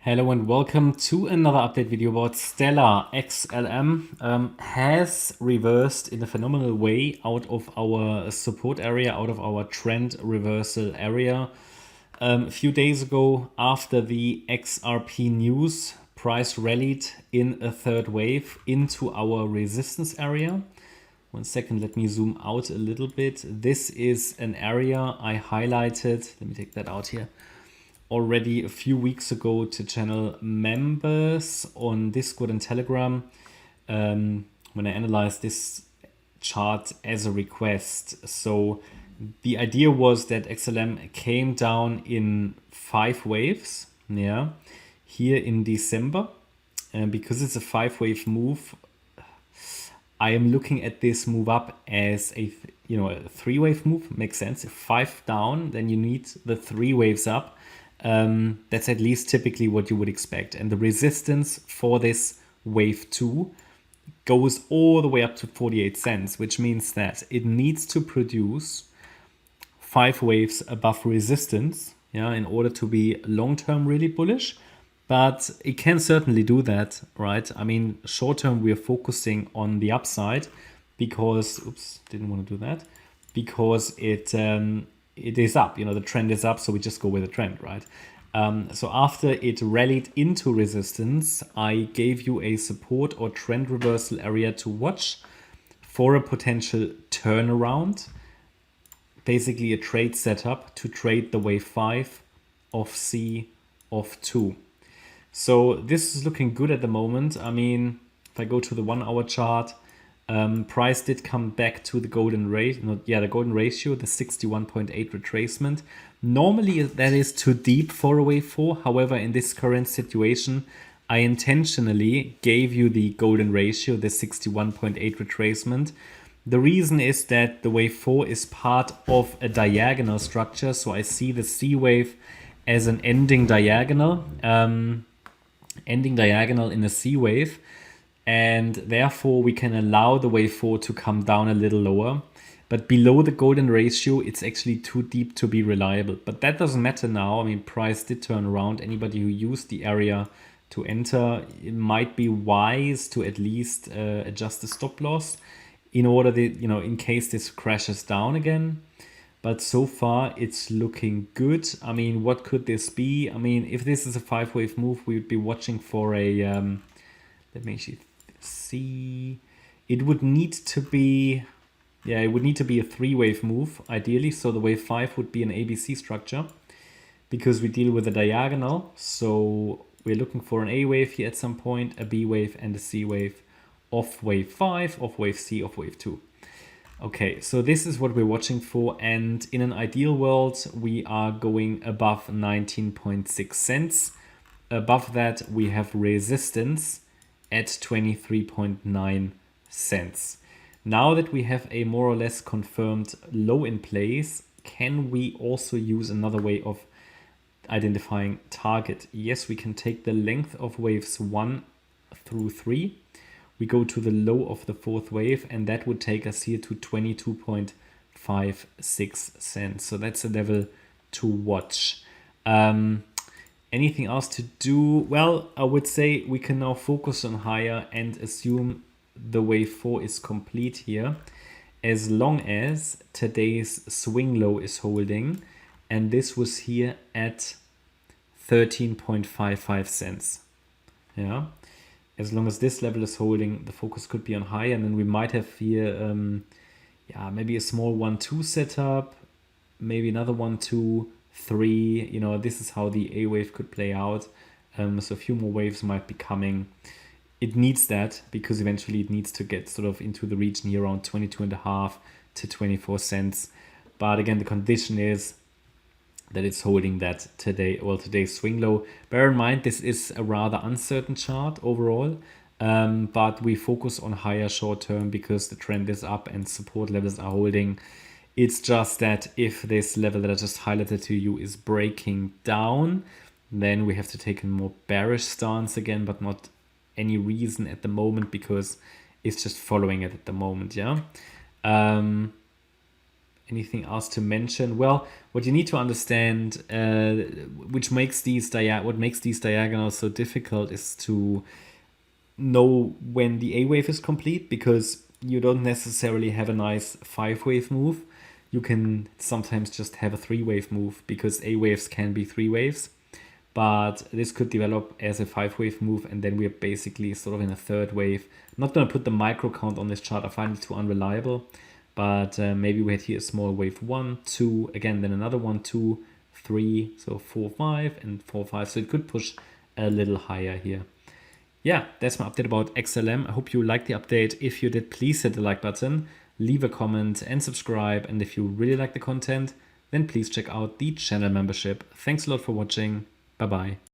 Hello and welcome to another update video about Stellar. XLM has reversed in a phenomenal way out of our support area, out of our trend reversal area. A few days ago, after the XRP news, price rallied in a third wave into our resistance area. 1 second, let me zoom out a little bit. This is an area I highlighted. Let me take that out here already a few weeks ago to channel members on Discord and Telegram when I analyzed this chart as a request. So the idea was that XLM came down in 5 waves, here in December. And because it's a 5-wave move, I am looking at this move up as a 3-wave move. Makes sense. If 5 down, then you need the 3 waves up. That's at least typically what you would expect. And the resistance for this wave 2 goes all the way up to 48 cents, which means that it needs to produce 5 waves above resistance, in order to be long-term really bullish. But it can certainly do that, right? I mean, short-term we are focusing on the upside because, didn't want to do that, because it is up, the trend is up, so we just go with the trend, right? So after it rallied into resistance, I gave you a support or trend reversal area to watch for a potential turnaround, basically a trade setup to trade the wave 5 of C of 2. So this is looking good at the moment. I mean, if I go to the 1-hour chart, price did come back to the golden ratio, the golden ratio, the 61.8 retracement. Normally that is too deep for a wave 4. However, in this current situation, I intentionally gave you the golden ratio, the 61.8 retracement. The reason is that the wave 4 is part of a diagonal structure. So I see the C wave as an ending diagonal in a C wave. And therefore we can allow the wave 4 to come down a little lower. But below the golden ratio, it's actually too deep to be reliable. But that doesn't matter now. I mean, price did turn around. Anybody who used the area to enter, it might be wise to at least adjust the stop loss in order that, in case this crashes down again. But so far it's looking good. I mean, what could this be? I mean, if this is a 5-wave move, we would be watching for a, let me see, it would need to be, it would need to be a 3-wave move, ideally. So the wave 5 would be an ABC structure because we deal with a diagonal. So we're looking for an A wave here at some point, a B wave and a C wave of wave 5, of wave C, of wave 2. Okay, so this is what we're watching for. And in an ideal world, we are going above 19.6 cents. Above that, we have resistance at 23.9 cents. Now that we have a more or less confirmed low in place, can we also use another way of identifying target? Yes, we can take the length of waves 1 through 3. We go to the low of the 4th wave, and that would take us here to 22.56 cents. So that's a level to watch. Anything else to do? Well, I would say we can now focus on higher and assume the wave 4 is complete here, as long as today's swing low is holding, and this was here at 13.55 cents. As long as this level is holding, the focus could be on higher, and then we might have here maybe a small 1-2 setup, maybe another 1-2, 3. This is how the A wave could play out. So a few more waves might be coming. It needs that because eventually it needs to get sort of into the region here around 22.5 to 24 cents. But again, the condition is that it's holding that today's swing low. Bear in mind, this is a rather uncertain chart overall, but we focus on higher short term because the trend is up and support levels are holding. It's just that if this level that I just highlighted to you is breaking down, then we have to take a more bearish stance again, but not any reason at the moment because it's just following it at the moment. anything else to mention? Well, what you need to understand, what makes these diagonals so difficult, is to know when the A wave is complete, because you don't necessarily have a nice 5-wave move. You can sometimes just have a 3-wave move, because A waves can be 3 waves. But this could develop as a 5-wave move, and then we're basically sort of in a 3rd wave. I'm not going to put the micro count on this chart. I find it too unreliable. But maybe we had here a small wave 1, 2, again, then another 1, 2, 3, so 4, 5, and 4, 5. So it could push a little higher here. Yeah, that's my update about XLM. I hope you liked the update. If you did, please hit the like button, leave a comment and subscribe. And if you really like the content, then please check out the channel membership. Thanks a lot for watching. Bye-bye.